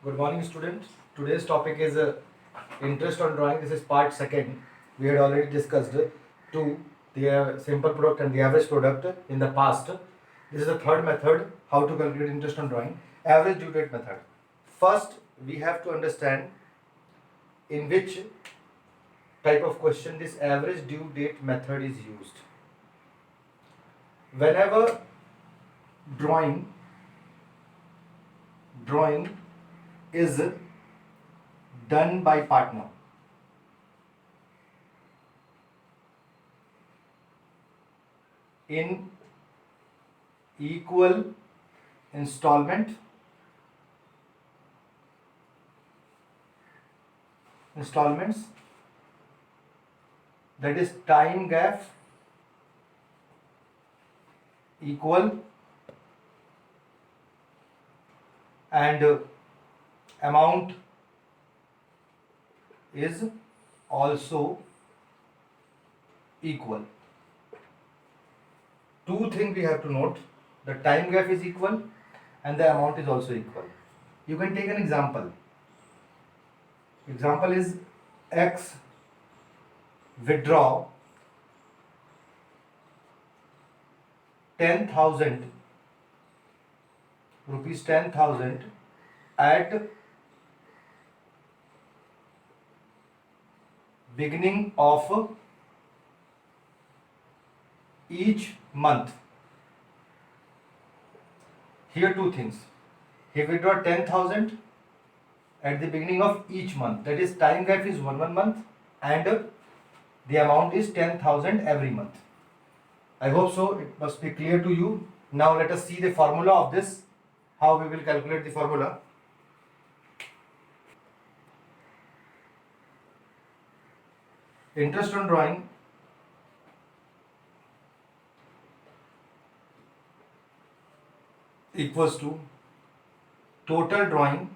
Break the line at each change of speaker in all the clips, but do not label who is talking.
Good morning, students. Today's topic is interest on drawing. This is part second. We had already discussed two, the simple product and the average product in the past. This is the third method, how to calculate interest on drawing. Average due date method. First, we have to understand in which type of question this average due date method is used. Whenever drawing is done by partner, in equal installments, that is time gap equal and amount is also equal. Two things we have to note: the time gap is equal and the amount is also equal. You can take an example. Example is X withdraw 10,000 rupees 10,000 at beginning of each month. Here two things. He withdraw 10,000 at the beginning of each month. That is, time gap is one month and the amount is 10,000 every month. I hope so. It must be clear to you. Now let us see the formula of this. How we will calculate the formula. Interest on drawing equals to total drawing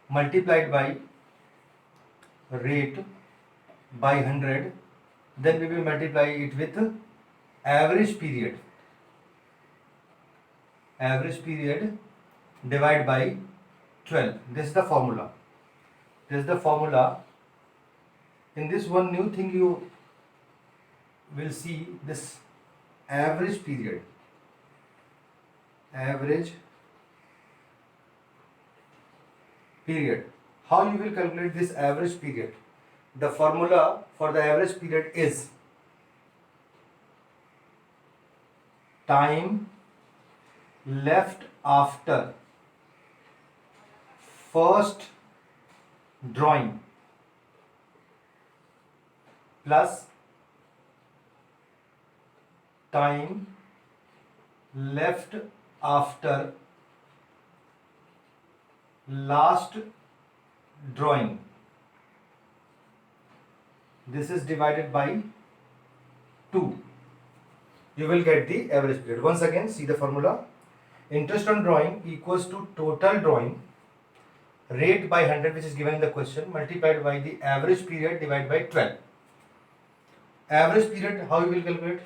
multiplied by rate by 100, then we will multiply it with average period divided by 12. This is the formula. In this one new thing you will see, this average period. How you will calculate this average period? The formula for the average period is time left after first drawing plus time left after last drawing. This is divided by 2. You will get the average period. Once again, see the formula. Interest on drawing equals to total drawing rate by 100, which is given in the question, multiplied by the average period divided by 12. Average period, how you will calculate?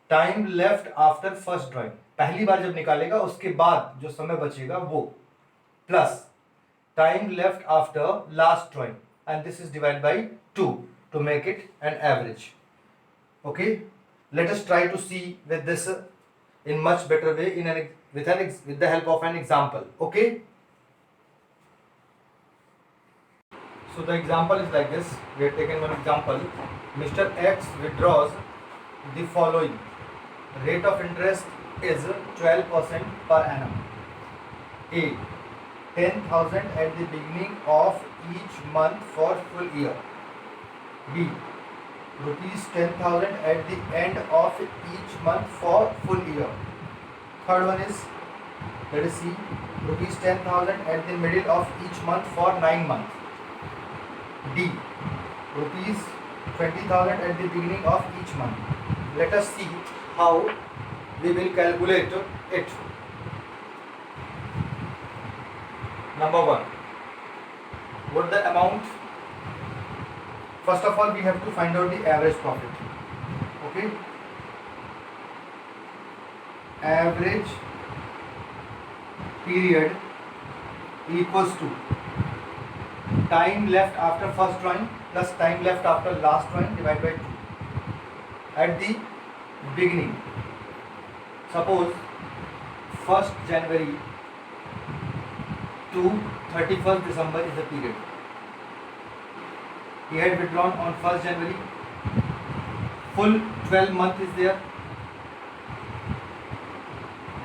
Time left after first drawing. पहली बार जब निकालेगा उसके बाद जो समय बचेगा वो, plus time left after last drawing, and this is divided by 2 to make it an average. Okay, let us try to see with this in much better way with the help of an example. Okay, so the example is like this. We have taken one example. Mr. X withdraws the following. Rate of interest is 12% per annum. A. 10,000 at the beginning of each month for full year. B. Rupees 10,000 at the end of each month for full year. Third one is, let us see, rupees 10,000 at the middle of each month for 9 months. D. Rupees 20,000 at the beginning of each month. Let us see how we will calculate it. Number 1, what the amount? First of all, we have to find out the average profit. Okay, average period equals to time left after first drawing plus time left after last drawing divided by 2. At the beginning, suppose 1st January to 31st December is the period. He had withdrawn on 1st January, full 12 month is there.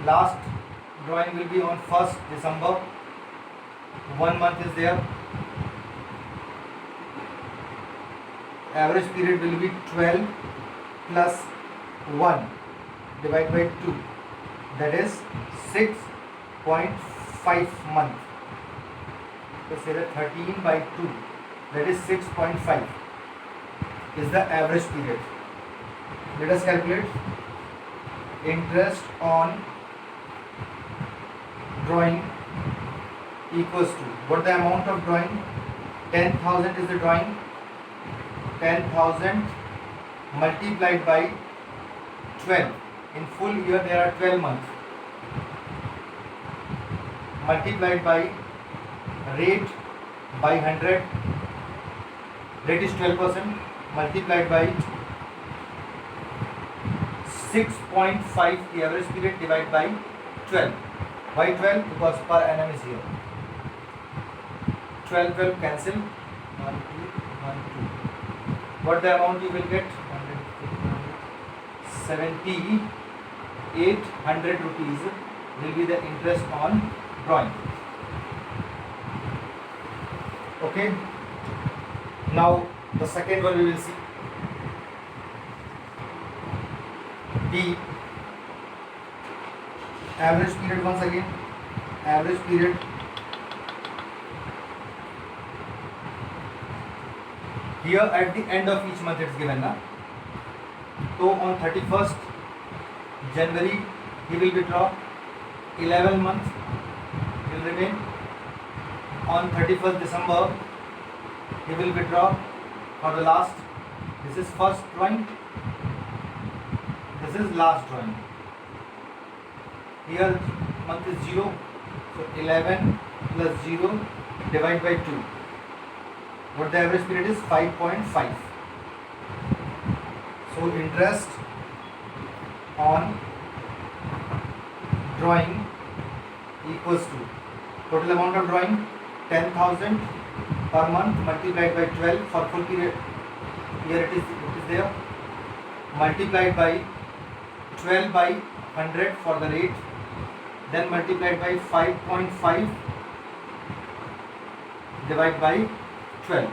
Last drawing will be on 1st December, 1 month is there. Average period will be 12 plus 1 divided by 2, that is 6.5 month. So say that 13 by 2, that is 6.5 is the average period. Let us calculate. Interest on drawing equals to, what the amount of drawing? 10,000 is the drawing. 10,000 multiplied by 12. In full year there are 12 months. Multiplied by rate by 100. Rate is 12%. Multiplied by 6.5, the average period, divided by 12. Why 12? Because per annum is here. 12 cancel. 1, 2, 1, 2. What the amount you will get? 7,800 rupees will be the interest on drawing. Okay. Now the second one we will see. The average period, once again, average period here at the end of each month it's given na. So on 31st January he will withdraw, 11 months will remain. On 31st December he will withdraw for the last. This is first drawing, this is last drawing. Here month is 0, so 11 plus 0 divided by 2. What the average period is? 5.5. So interest on drawing equals to, total amount of drawing 10,000 per month multiplied by 12 for full period. Here it is there, multiplied by 12 by 100 for the rate, then multiplied by 5.5 divided by 12.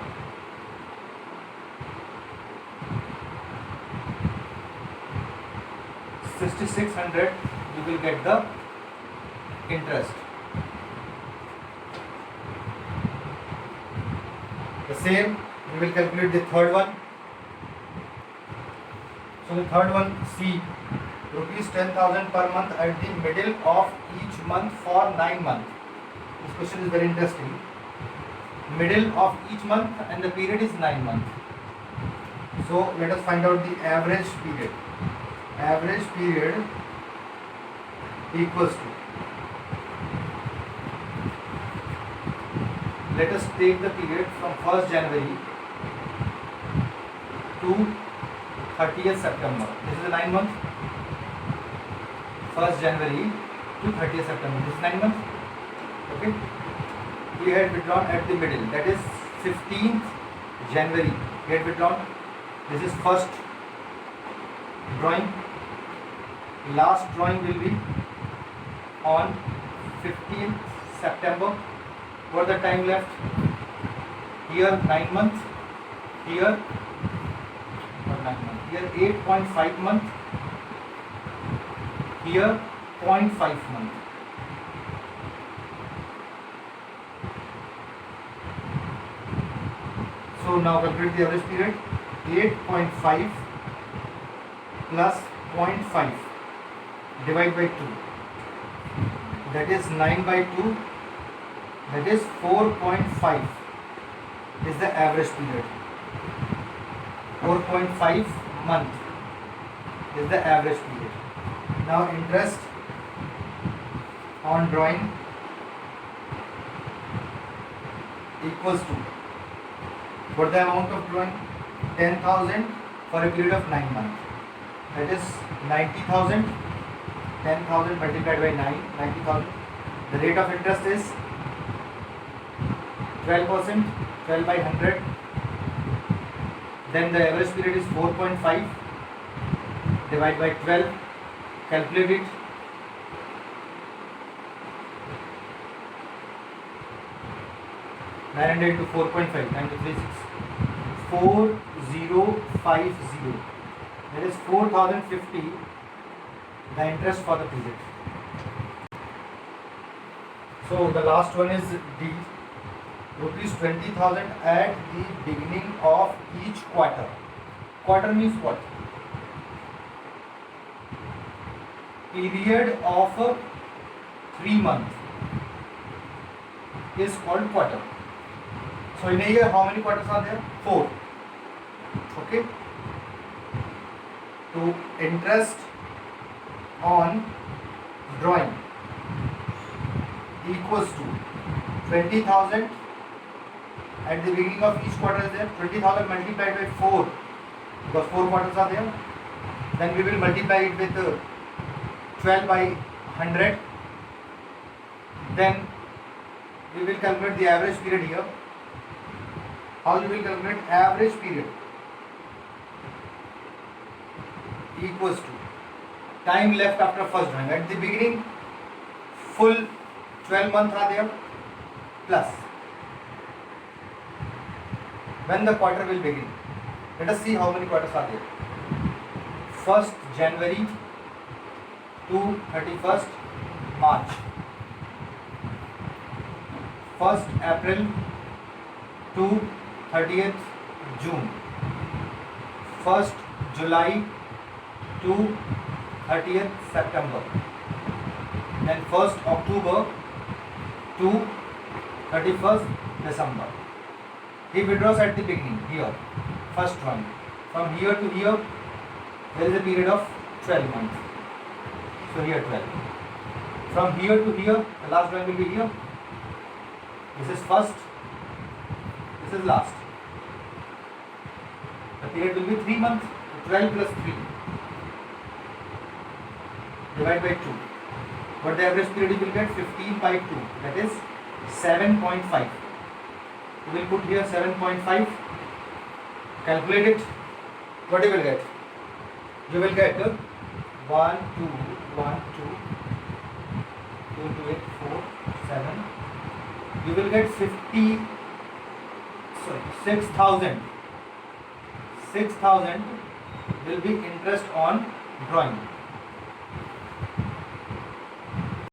6,600 you will get the interest. The same we will calculate the third one. So the third one, C, rupees 10,000 per month at the middle of each month for 9 months. This question is very interesting. Middle of each month and the period is 9 months. So let us find out the average period. Average period equals to, let us take the period from 1st January to 30th September. This is a 9 month. 1st January to 30th September. This is 9 months. Okay. We had withdrawn at the middle. That is 15th January. We had withdrawn. This is first drawing. Last drawing will be on 15th September. What the time left? Here 9 months. Here not 9 months. Here 8.5 months. Here 0.5 months. So now calculate the average period. 8.5 plus 0.5 divided by 2. That is 9 by 2. That is 4.5 is the average period. 4.5 month is the average period. Now interest on drawing equals to, what the amount of drawing? 10,000 for a period of 9 months. That is 90,000. 10,000 multiplied by 9, 90,000. The rate of interest is 12%, 12 by 100. Then the average period is 4.5. Divide by 12. Calculate it. Nine into 4.5 times 36. 4050. That is 4,050. The interest for the period. So the last one is D. Rupees 20,000 at the beginning of each quarter. Quarter means what? Period of 3 months is called quarter. So in a year, how many quarters are there? 4. Okay. To interest on drawing equals to 20,000 at the beginning of each quarter is there. 20,000 multiplied by 4, because 4 quarters are there. Then we will multiply it with 12 by 100. Then we will calculate the average period here. How you will calculate average period? Equals to time left after first drawing. At the beginning, full 12 months are there, plus when the quarter will begin. Let us see how many quarters are there. 1st January to 31st March. 1st April to 30th June. 1st July to 30th September. Then 1st October to 31st December. He withdraws at the beginning here, first drawing. From here to here, there is a period of 12 months. So here 12. From here to here, the last drawing will be here. This is first, this is last. The period will be 3 months. 12 plus 3. Divide by 2. But the average period you will get 15 by 2. That is 7.5. You will put here 7.5. Calculate it. What you will get? You will get 1, 2, 1, 2, 2 to 8, 4, 7. You will get 6,000. 6,000 will be interest on drawing.